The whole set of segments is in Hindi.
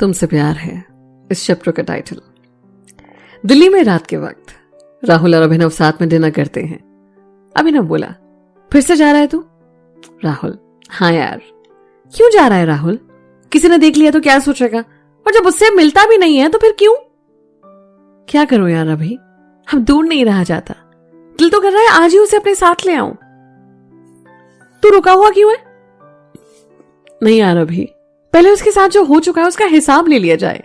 तुमसे प्यार है इस चैप्टर का टाइटल। दिल्ली में रात के वक्त राहुल और अभिनव साथ में डिनर करते हैं। अभिनव बोला, फिर से जा रहा है तू? राहुल, हाँ यार। क्यों जा रहा है राहुल? किसी ने देख लिया तो क्या सोचेगा, और जब उससे मिलता भी नहीं है तो फिर क्यों? क्या करो यार, अभी हम दूर नहीं रहा जाता। दिल तो कर रहा है आज ही उसे अपने साथ ले आऊं। तू रुका हुआ क्यों है? नहीं यार, अभी पहले उसके साथ जो हो चुका है उसका हिसाब ले लिया जाए।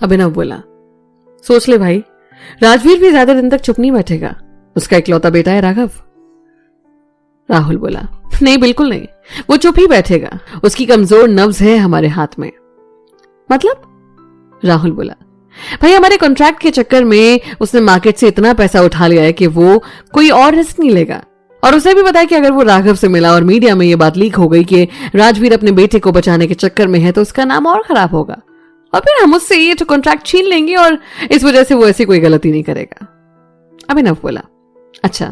अभिनव बोला, सोच ले भाई, राजवीर भी ज्यादा दिन तक चुप नहीं बैठेगा। उसका इकलौता बेटा है राघव। राहुल बोला, नहीं बिल्कुल नहीं, वो चुप ही बैठेगा। उसकी कमजोर नब्ज है हमारे हाथ में। मतलब? राहुल बोला, भाई हमारे कॉन्ट्रैक्ट के चक्कर में उसने मार्केट से इतना पैसा उठा लिया है कि वो कोई और रिस्क नहीं लेगा। और उसे भी पता है कि अगर वो राघव से मिला और मीडिया में ये बात लीक हो गई कि राजवीर अपने बेटे को बचाने के चक्कर में है तो उसका नाम और खराब होगा, और फिर हम उससे ये तो कॉन्ट्रैक्ट छीन लेंगे और इस वजह से वो ऐसी कोई गलती नहीं करेगा। अभिनव बोला, अच्छा,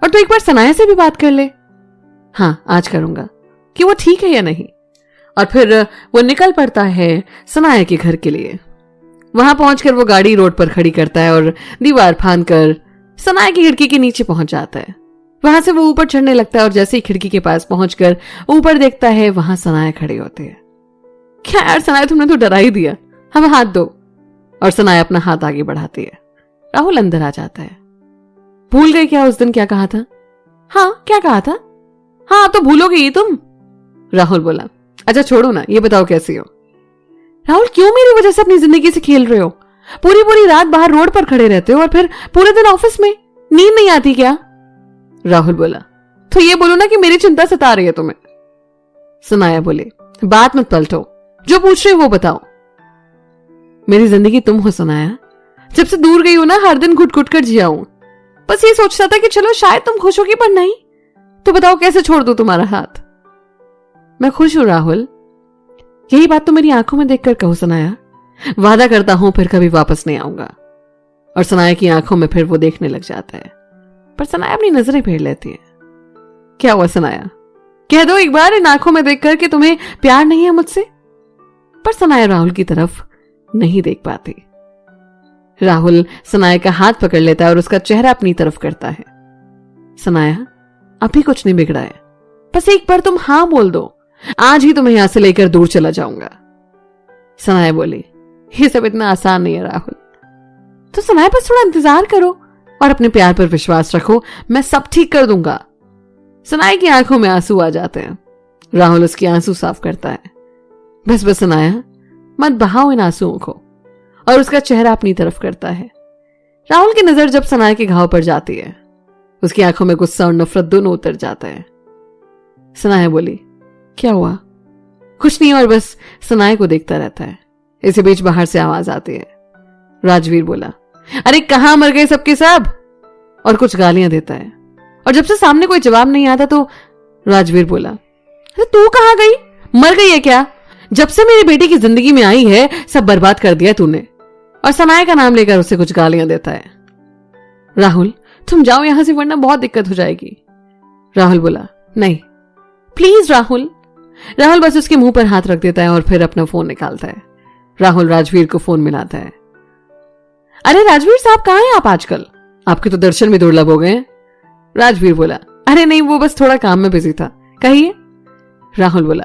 और तू एक बार सनाया से भी बात कर ले। हाँ, आज करूंगा कि वो ठीक है या नहीं। और फिर वो निकल पड़ता है सनाया के घर के लिए। वहां पहुंचकर वो गाड़ी रोड पर खड़ी करता है और दीवार फांद कर सनाया की खिड़की के नीचे पहुंच जाता है। वहां से वो ऊपर चढ़ने लगता है और जैसे ही खिड़की के पास पहुंचकर ऊपर देखता है वहां सनाया खड़ी होती है। क्या यार सनाया, तुमने तो डरा ही दिया, हमें हाथ दो। और सनाया अपना हाथ आगे बढ़ाती है। राहुल अंदर आ जाता है। भूल गए क्या उस दिन क्या कहा था? हाँ, क्या कहा था? हाँ, तो भूलोगे ही तुम? राहुल बोला, अच्छा छोड़ो ना, ये बताओ कैसी हो? राहुल, क्यों मेरी वजह से अपनी जिंदगी से खेल रहे हो? पूरी पूरी रात बाहर रोड पर खड़े रहते हो और फिर पूरे दिन ऑफिस में। नींद नहीं आती क्या? राहुल बोला, तो ये बोलो ना कि मेरी चिंता सता रही है तुम्हें। सनाया बोले, बात मत पलटो, जो पूछ रहे हो वो बताओ। मेरी जिंदगी तुम हो सनाया। जब से दूर गई हो ना, हर दिन घुट घुट कर जिया हूं। बस ये सोचता था कि चलो शायद तुम खुश होगी, पर नहीं। तो बताओ कैसे छोड़ दूं तुम्हारा हाथ? मैं खुश हूं राहुल, यही बात तो मेरी आंखों में देखकर कहो सनाया। वादा करता हूं फिर कभी वापस नहीं आऊंगा। और सनाया की आंखों में फिर वो देखने लग जाता है, पर सनाया अपनी नजरें फेर लेती है। क्या हुआ सनाया, कह दो एक बार इन आंखों में देखकर कि तुम्हें प्यार नहीं है मुझसे। पर सनाया राहुल की तरफ नहीं देख पाती। राहुल सनाया का हाथ पकड़ लेता है और उसका चेहरा अपनी तरफ करता है। सनाया, अभी कुछ नहीं बिगड़ा है, बस एक बार तुम हाँ बोल दो, आज ही तुम्हें यहां से लेकर दूर चला जाऊंगा। सनाया बोली, ये सब इतना आसान नहीं है राहुल। तो सनाया, बस थोड़ा इंतजार करो और अपने प्यार पर विश्वास रखो, मैं सब ठीक कर दूंगा। सनाया की आंखों में आंसू आ जाते हैं। राहुल उसकी आंसू साफ करता है। बस बस सनाया, मत बहाओ इन आंसुओं को। और उसका चेहरा अपनी तरफ करता है। राहुल की नजर जब सनाया के घाव पर जाती है, उसकी आंखों में गुस्सा और नफरत दोनों उतर जाता है। सनाया बोली, क्या हुआ? कुछ नहीं, और बस सनाया को देखता रहता है। इसी बीच बाहर से आवाज आती है। राजवीर बोला, अरे कहां मर गए सबके सब? और कुछ गालियां देता है। और जब से सामने कोई जवाब नहीं आता तो राजवीर बोला, अरे तू कहां गई? मर गई है क्या? जब से मेरी बेटी की जिंदगी में आई है सब बर्बाद कर दिया तूने। और सनाया का नाम लेकर उसे कुछ गालियां देता है। राहुल, तुम जाओ यहां से, वरना बहुत दिक्कत हो जाएगी। राहुल बोला, नहीं प्लीज राहुल। राहुल बस उसके मुंह पर हाथ रख देता है और फिर अपना फोन निकालता है। राहुल राजवीर को फोन मिलाता है। अरे राजवीर साहब, कहां हैं आप आजकल? आपके तो दर्शन भी दुर्लभ हो गए हैं। राजवीर बोला, अरे नहीं, वो बस थोड़ा काम में बिजी था। कहिए। राहुल बोला,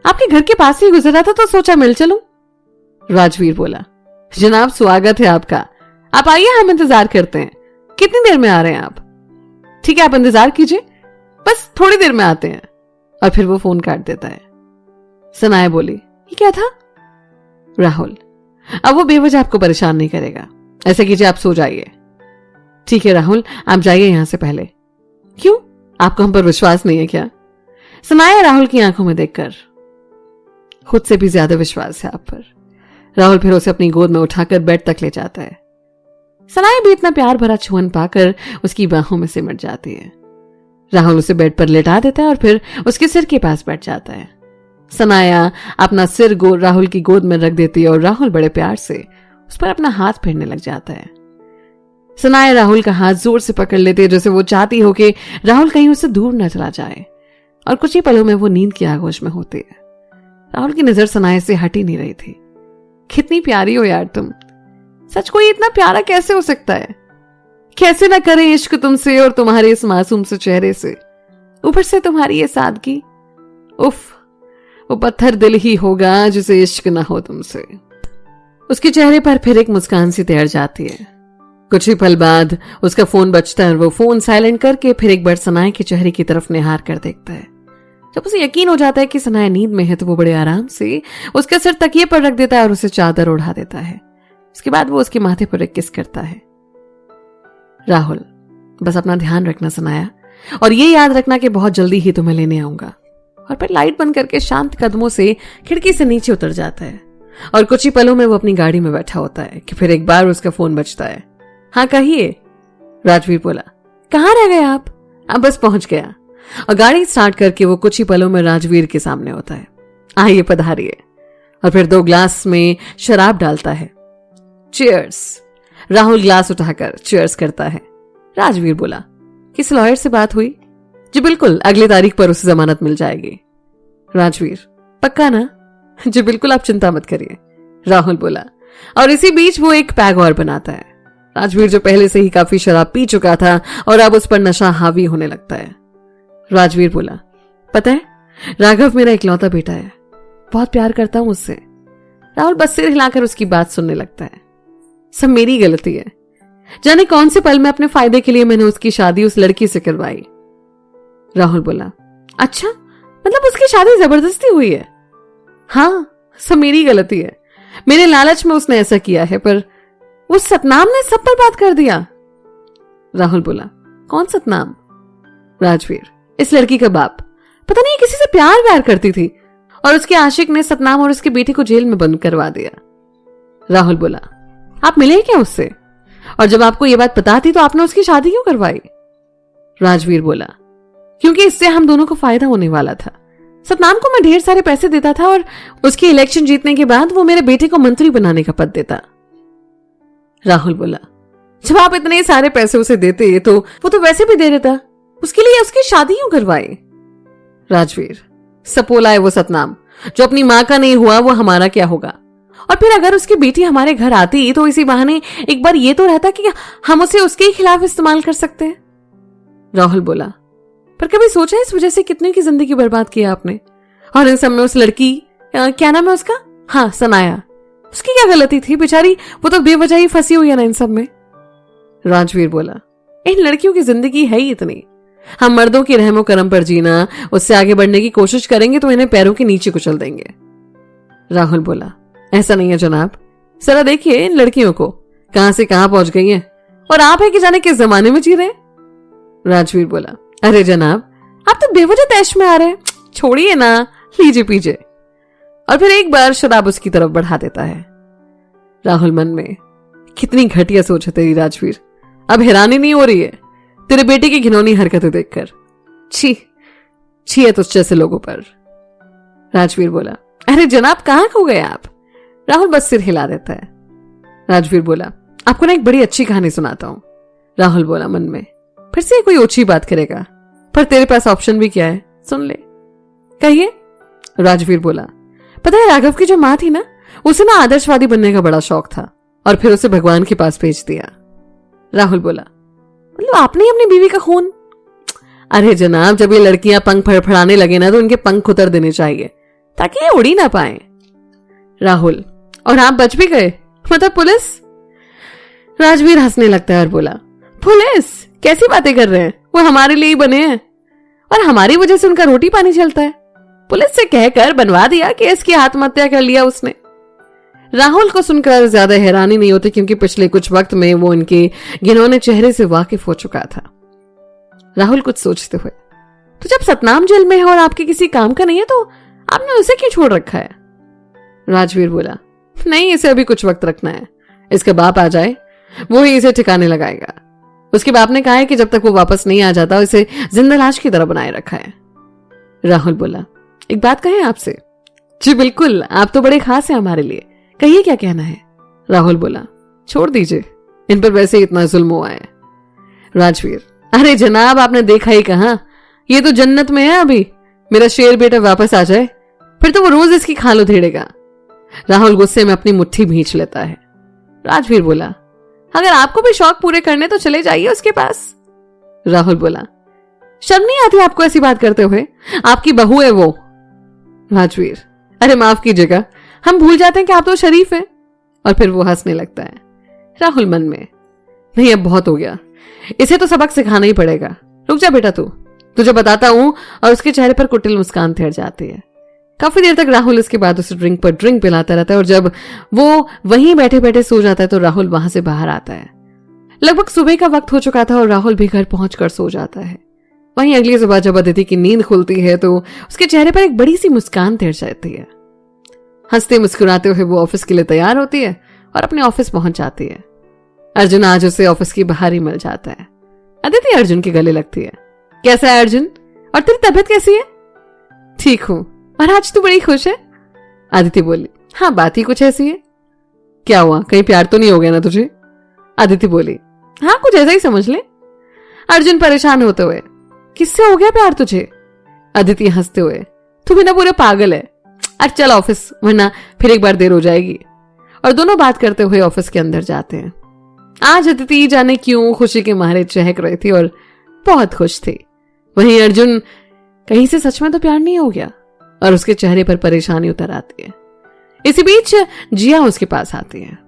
आपके घर के पास ही गुजरा था तो सोचा मिल चलूं। राजवीर बोला, जनाब स्वागत है आपका, आप आइए, हम इंतजार करते हैं। कितनी देर में आ रहे हैं आप? ठीक है, आप इंतजार कीजिए, बस थोड़ी देर में आते हैं। और फिर वो फोन काट देता है। सनाया बोली, ये क्या था? राहुल, अब वो बेवजह आपको परेशान नहीं करेगा, ऐसा कीजिए आप सो जाइए। ठीक है राहुल, आप जाइए यहां से पहले। क्यों, आपको हम पर विश्वास नहीं है क्या? सनाया राहुल की आंखों में देखकर, खुद से भी ज्यादा विश्वास है आप पर। राहुल फिर उसे अपनी गोद में उठाकर बेड तक ले जाता है। सनाया भी इतना प्यार भरा छुअन पाकर उसकी बाहों में सिमट जाती है। राहुल उसे बेड पर लेटा देता है और फिर उसके सिर के पास बैठ जाता है। सनाया अपना सिर राहुल की गोद में रख देती है और राहुल बड़े प्यार से उस पर अपना हाथ फेरने लग जाता है। सनाया राहुल का हाथ जोर से पकड़ लेती है, जैसे वो चाहती हो कि राहुल कहीं उससे दूर न चला जाए। और कुछ ही पलों में वो नींद की आगोश में होती है। राहुल की नजर सनाया से हट ही नहीं रही थी। कितनी प्यारी हो यार तुम, सच कोई इतना प्यारा कैसे हो सकता है? कैसे ना करें इश्क तुमसे और तुम्हारे इस मासूम से चेहरे से, ऊपर से तुम्हारी ये सादगी। उफ, वो पत्थर दिल ही होगा जिसे इश्क ना हो तुमसे। उसके चेहरे पर फिर एक मुस्कान सी तैर जाती है। कुछ ही पल बाद उसका फोन बजता है और वो फोन साइलेंट करके फिर एक बार सनाया के चेहरे की तरफ निहार कर देखता है। जब उसे यकीन हो जाता है कि सनाया नींद में है तो वो बड़े आराम से उसका सिर तकिए पर रख देता है और उसे चादर उड़ा देता है। इसके बाद वो उसके माथे पर एक किस करता है। राहुल, बस अपना ध्यान रखना सनाया, और ये याद रखना कि बहुत जल्दी ही तुम्हें लेने आऊंगा। और फिर लाइट बंद करके शांत कदमों से खिड़की से नीचे उतर जाता है और कुछ ही पलों में वो अपनी गाड़ी में बैठा होता है कि फिर एक बार उसका फोन बजता है। हाँ कहिए, राजवीर बोला। कहाँ रह गए आप? अब बस पहुंच गया। और गाड़ी स्टार्ट करके वो कुछ ही पलों में राजवीर के सामने होता है। आइए पधारिए। और फिर 2 ग्लास में शराब डालता है। चीयर्स। राहुल ग्लास उठाकर चीयर्स करता है। राजवीर बोला, किस लॉयर से बात हुई? जी बिल्कुल, अगली तारीख पर उसे जमानत मिल जाएगी। राजवीर, पक्का ना? जी बिल्कुल, आप चिंता मत करिए, राहुल बोला। और इसी बीच वो एक पैग और बनाता है। राजवीर जो पहले से ही काफी शराब पी चुका था और अब उस पर नशा हावी होने लगता है। राजवीर बोला, पता है राघव मेरा इकलौता बेटा है, बहुत प्यार करता हूं उससे। राहुल बस सिर हिलाकर उसकी बात सुनने लगता है। सब मेरी गलती है, जाने कौन से पल में अपने फायदे के लिए मैंने उसकी शादी उस लड़की से करवाई। राहुल बोला, अच्छा मतलब उसकी शादी जबरदस्ती हुई है? हाँ, सब मेरी गलती है, मेरे लालच में उसने ऐसा किया है, पर उस सतनाम ने सब बर्बाद कर दिया। राहुल बोला, कौन सतनाम? राजवीर, इस लड़की का बाप। पता नहीं किसी से प्यार व्यार करती थी और उसके आशिक ने सतनाम और उसके बेटे को जेल में बंद करवा दिया। राहुल बोला, आप मिले क्या उससे? और जब आपको यह बात पता थी तो आपने उसकी शादी क्यों करवाई? राजवीर बोला, क्योंकि इससे हम दोनों को फायदा होने वाला था। सतनाम को मैं ढेर सारे पैसे देता था और उसके इलेक्शन जीतने के बाद वो मेरे बेटे को मंत्री बनाने का पद देता। राहुल बोला, जब आप इतने सारे पैसे उसे देते तो वो तो वैसे भी दे देता, उसके लिए उसकी शादी क्यों करवाई? राजवीर, सपोला है वो सतनाम, जो अपनी मां का नहीं हुआ वो हमारा क्या होगा? और फिर अगर उसकी बेटी हमारे घर आती तो इसी बहाने एक बार ये तो रहता कि हम उसे उसके ही खिलाफ इस्तेमाल कर सकते हैं। राहुल बोला, पर कभी सोचा इस वजह से कितने की जिंदगी बर्बाद किया आपने? और इन सब में उस लड़की, क्या नाम है उसका? हाँ, सनाया, उसकी क्या गलती थी? बेचारी वो तो बेवजह ही फंसी हुई है ना इन सब में। राजवीर बोला, इन लड़कियों की जिंदगी है ही इतनी, हम मर्दों की रहमो करम पर जीना, उससे आगे बढ़ने की कोशिश करेंगे तो इन्हें पैरों के नीचे कुचल देंगे। राहुल बोला, ऐसा नहीं है जनाब, जरा देखिए इन लड़कियों को कहां से कहां पहुंच गई हैं, और आप है कि जाने किस जमाने में जी रहे हैं। राजवीर बोला, अरे जनाब आप तो बेवजह तैश में आ रहे हैं, छोड़िए ना, लीजिए पीजिए। और फिर एक बार शराब उसकी तरफ बढ़ा देता है। राहुल मन में, कितनी घटिया सोच है तेरी राजवीर, अब हैरानी नहीं हो रही है तेरे बेटे की घिनौनी हरकतें देखकर? छी छी है तुझ जैसे लोगों पर। राजवीर बोला, अरे जनाब कहां खो गए आप? राहुल बस सिर हिला देता है। राजवीर बोला, आपको ना एक बड़ी अच्छी कहानी सुनाता हूं। राहुल बोला मन में, फिर से कोई ओछी बात करेगा, पर तेरे पास ऑप्शन भी क्या है, सुन ले। कहिए। राजवीर बोला, पता है राघव की जो मां थी ना, उसे ना आदर्शवादी बनने का बड़ा शौक था और फिर उसे भगवान के पास भेज दिया। राहुल बोला, मतलब आपने अपनी बीवी का खून? अरे जनाब, जब ये लड़कियां पंख फड़फड़ाने लगे ना तो उनके पंख उतर देने चाहिए ताकि ये उड़ ही ना पाए। राहुल, और आप बच भी गए, मतलब पुलिस? राजवीर हंसने लगता है और बोला, पुलिस? कैसी बातें कर रहे हैं, वो हमारे लिए ही बने हैं और हमारी वजह से उनका रोटी पानी चलता है। पुलिस से कहकर बनवा दिया केस की, आत्महत्या कर लिया उसने। राहुल को सुनकर ज्यादा हैरानी नहीं होती क्योंकि पिछले कुछ वक्त में वो इनके घिनौने चेहरे से वाकिफ हो चुका था। राहुल कुछ सोचते हुए, तो जब सतनाम जेल में है और आपके किसी काम का नहीं है तो आपने उसे क्यों छोड़ रखा है? राजवीर बोला, नहीं, इसे अभी कुछ वक्त रखना है, इसका बाप आ जाए वो ही इसे ठिकाने लगाएगा। उसके बाप ने कहा है कि जब तक वो वापस नहीं आ जाता इसे जिंदा लाश की तरह बनाए रखा है। राहुल बोला, एक बात कहें आपसे? जी बिल्कुल, आप तो बड़े खास हैं हमारे लिए, कहिए क्या कहना है। राहुल बोला, छोड़ दीजिए, इन पर वैसे इतना जुल्म हुआ है। राजवीर, अरे जनाब आपने देखा ही कहां, ये तो जन्नत में है, अभी मेरा शेर बेटा वापस आ जाए फिर तो वो रोज इसकी खाल उधेड़ेगा। राहुल गुस्से में अपनी मुट्ठी भींच लेता है। राजवीर बोला, अगर आपको भी शौक पूरे करने तो चले जाइए उसके पास। राहुल बोला, शर्म नहीं आती आपको ऐसी बात करते हुए? आपकी बहू है वो। राजवीर, अरे माफ कीजिएगा, हम भूल जाते हैं कि आप तो शरीफ हैं। और फिर वो हंसने लगता है। राहुल मन में, नहीं अब बहुत हो गया, इसे तो सबक सिखाना ही पड़ेगा। रुक जा बेटा, तुझे बताता हूं। और उसके चेहरे पर कुटिल मुस्कान ठहर जाती है। काफी देर तक राहुल इसके बाद उसे ड्रिंक पर ड्रिंक पिलाता रहता है और जब वो वहीं बैठे बैठे सो जाता है तो राहुल वहां से बाहर आता है। लगभग सुबह का वक्त हो चुका था और राहुल भी घर पहुंचकर सो जाता है। वहीं अगली सुबह जब अदिति की नींद खुलती है तो उसके चेहरे पर एक बड़ी सी मुस्कान ठहर जाती है। हंसते मुस्कुराते हुए वो ऑफिस के लिए तैयार होती है और अपने ऑफिस पहुंच जाती है। अर्जुन आज उसे ऑफिस की बाहर ही मिल जाता है। अदिति अर्जुन के गले लगती है। कैसा है अर्जुन, और तेरी तबीयत कैसी है? ठीक हूं, और आज तू बड़ी खुश है। अदिति बोली, हाँ बात ही कुछ ऐसी है। क्या हुआ, कहीं प्यार तो नहीं हो गया ना तुझे? अदिति बोली, हाँ कुछ ऐसा ही समझ ले। अर्जुन परेशान होते हुए, किससे हो गया प्यार तुझे? अदिति हंसते हुए, तू भी ना पूरे पागल है। आज चल ऑफिस, वरना फिर एक बार देर हो जाएगी। और दोनों बात करते हुए ऑफिस के अंदर जाते हैं। आज अदिति जाने क्यों खुशी के मारे चहक रही थी और बहुत खुश थी। वहीं अर्जुन, कहीं से सच में तो प्यार नहीं हो गया? और उसके चेहरे पर परेशानी उतर आती है। इसी बीच जिया उसके पास आती है।